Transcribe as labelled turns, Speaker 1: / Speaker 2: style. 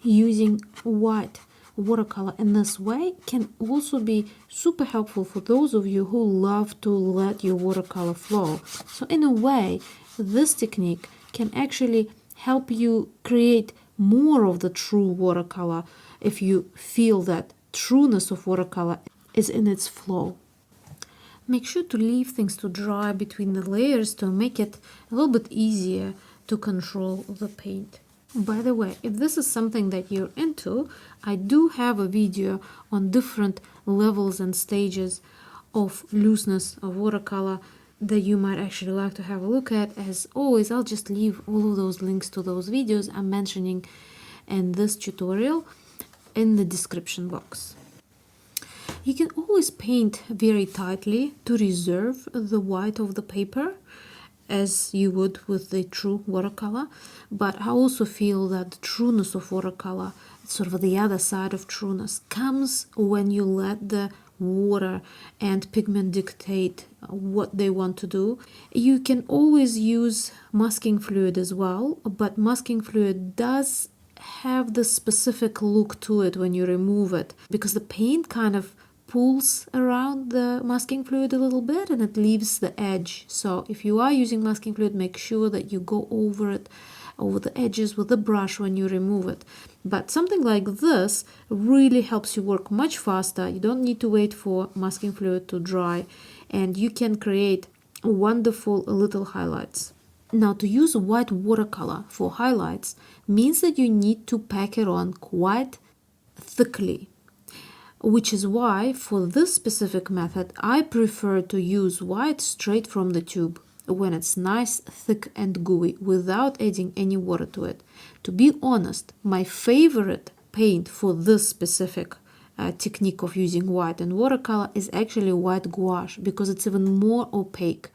Speaker 1: using white watercolor in this way can also be super helpful for those of you who love to let your watercolor flow. So in a way, this technique can actually help you create more of the true watercolor if you feel that trueness of watercolor is in its flow. Make sure to leave things to dry between the layers to make it a little bit easier to control the paint. By the way, if this is something that you're into, I do have a video on different levels and stages of looseness of watercolor that you might actually like to have a look at. As always, I'll just leave all of those links to those videos I'm mentioning in this tutorial in the description box. You can always paint very tightly to reserve the white of the paper, as you would with the true watercolor, but I also feel that the trueness of watercolor, sort of the other side of trueness, comes when you let the water and pigment dictate what they want to do. You can always use masking fluid as well, but masking fluid does have the specific look to it when you remove it, because the paint kind of pulls around the masking fluid a little bit and it leaves the edge. So if you are using masking fluid, make sure that you go over it, over the edges with the brush when you remove it. But something like this really helps you work much faster. You don't need to wait for masking fluid to dry, and you can create wonderful little highlights. Now, to use white watercolor for highlights means that you need to pack it on quite thickly, which is why for this specific method I prefer to use white straight from the tube when it's nice, thick and gooey without adding any water to it. To be honest, my favorite paint for this specific technique of using white and watercolor is actually white gouache, because it's even more opaque.